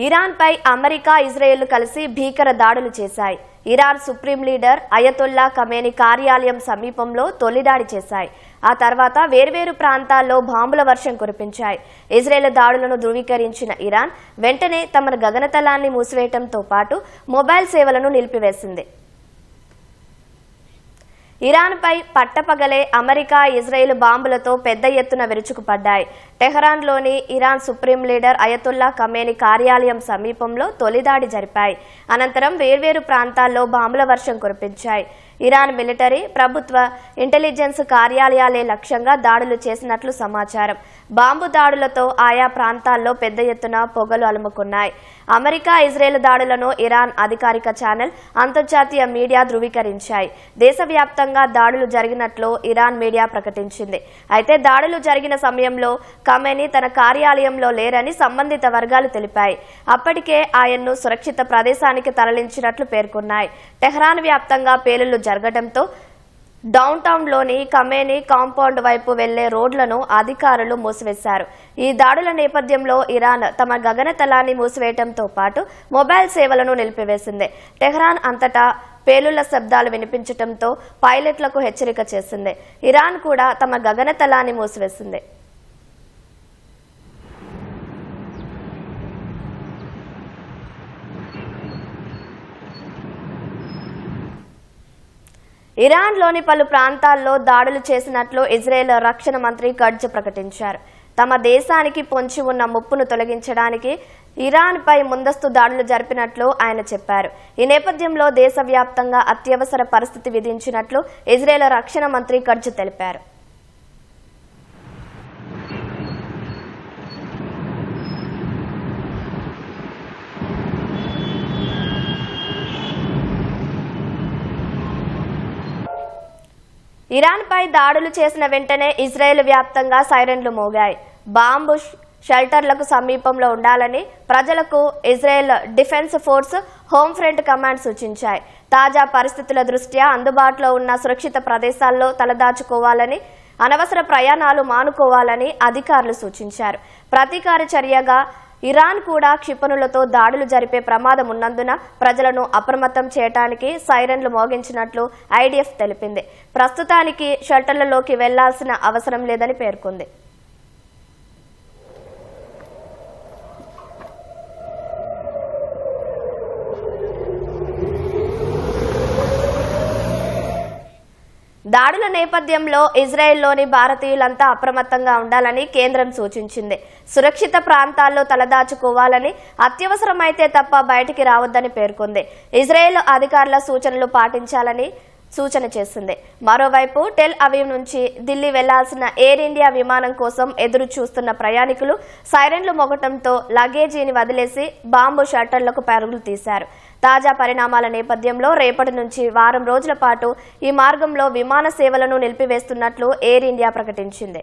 ఇరాన్పై America, Israel కలిసి భీకర దాడులు చేశాయి. Iran supreme leader Ayatollah Khamenei కార్యాలయం సమీపంలో తొలి దాడి చేశాయి. ఆ తర్వాత వేర్వేరు ప్రాంతాల్లో బాంబుల వర్షం కురిపించాయి. ఇజ్రాయెల్ దాడులను ధృవీకరించిన ఇరాన్ వెంటనే తమ గగనతలాన్ని మూసివేయడంతో పాటు మొబైల్ సేవలను నిలిపివేసింది. ఇరాన్పై పట్టపగలే అమెరికా, ఇజ్రాయెల్ బాంబులతో పెద్ద ఎత్తున విరుచుకుపడ్డాయి. టెహరాన్లోని Iran supreme leader Ayatollah Khamenei కార్యాలయం సమీపంలో తొలి దాడి జరిపాయి. అనంతరం వేర్వేరు ప్రాంతాల్లో బాంబుల వర్షం కురిపించాయి. ఇరాన్ మిలిటరీ, ప్రభుత్వ ఇంటెలిజెన్స్ కార్యాలయాలే లక్ష్యంగా దాడులు చేసినట్లు సమాచారం. బాంబు దాడులతో ఆయా ప్రాంతాల్లో పెద్ద ఎత్తున పొగలు అలుముకున్నాయి. అమెరికా, ఇజ్రాయెల్ దాడులను ఇరాన్ అధికారిక ఛానల్, అంతర్జాతీయ మీడియా ధృవీకరించాయి. దేశవ్యాప్తంగా దాడులు జరిగినట్లు ఇరాన్ మీడియా ప్రకటించింది. అయితే దాడులు జరిగిన సమయంలో ఖమేనీ తన కార్యాలయంలో లేరని సంబంధిత వర్గాలు తెలిపాయి. అప్పటికే ఆయన్ను సురక్షిత ప్రదేశానికి తరలించినట్లు పేర్కొన్నాయి. టెహరాన్ వ్యాప్తంగా పేలుళ్లు జరగడంతో డౌన్ టౌన్ లోని ఖమేనీ కాంపౌండ్ వైపు వెళ్లే రోడ్లను అధికారులు మూసివేశారు. ఈ దాడుల నేపథ్యంలో ఇరాన్ తమ గగనతలాన్ని మూసివేయడంతో పాటు మొబైల్ సేవలను నిలిపివేసింది. టెహరాన్ అంతటా పేలుళ్ల శబ్దాలు వినిపించడంతో పైలట్లకు హెచ్చరిక చేసింది. ఇరాన్ కూడా తమ గగనతలాన్ని మూసివేసింది. ఇరాన్లోని పలు ప్రాంతాల్లో దాడులు చేసినట్లు ఇజ్రాయెల్ రక్షణ మంత్రి కట్జ్ ప్రకటించారు. తమ దేశానికి పొంచి ఉన్న ముప్పును తొలగించడానికి ఇరాన్పై ముందస్తు దాడులు జరిపినట్లు ఆయన చెప్పారు. ఈ నేపథ్యంలో దేశవ్యాప్తంగా అత్యవసర పరిస్థితి విధించినట్లు ఇజ్రాయెల్ రక్షణ మంత్రి కట్జ్ తెలిపారు. ఇరాన్పై దాడులు చేసిన వెంటనే ఇజ్రాయెల్ వ్యాప్తంగా సైరన్లు మోగాయి. బాంబు షెల్టర్లకు సమీపంలో ఉండాలని ప్రజలకు Israel defence force, home front command సూచించాయి. తాజా పరిస్థితుల దృష్ట్యా అందుబాటులో ఉన్న సురక్షిత ప్రదేశాల్లో తలదాచుకోవాలని, అనవసర ప్రయాణాలు మానుకోవాలని అధికారులు సూచించారు. ప్రతీకార చర్యగా ఇరాన్ కూడా క్షిపణులతో దాడులు జరిపే ప్రమాదం ఉన్నందున ప్రజలను అప్రమత్తం చేయడానికి సైరన్లు మోగించినట్లు ఐడిఎఫ్ తెలిపింది. ప్రస్తుతానికి షెల్టర్లలోకి వెళ్లాల్సిన అవసరం లేదని పేర్కొంది. దాడుల నేపథ్యంలో ఇజ్రాయెల్లోని భారతీయులంతా అప్రమత్తంగా ఉండాలని కేంద్రం సూచించింది. సురక్షిత ప్రాంతాల్లో తలదాచుకోవాలని, అత్యవసరమైతే తప్ప బయటికి రావద్దని పేర్కొంది. ఇజ్రాయెల్ అధికారుల సూచనలు పాటించాలని సూచన చేసింది. మరోవైపు టెల్ అవీవ్ నుంచి ఢిల్లీ వెళ్లాల్సిన ఎయిర్ ఇండియా విమానం కోసం ఎదురు చూస్తున్న ప్రయాణికులు సైరన్లు మోగటంతో లగేజీని వదిలేసి బాంబు షట్టర్లకు పరుగులు తీశారు. తాజా పరిణామాల నేపథ్యంలో రేపటి నుంచి వారం రోజుల పాటు ఈ మార్గంలో విమాన సేవలను నిలిపివేస్తున్నట్లు ఎయిర్ ఇండియా ప్రకటించింది.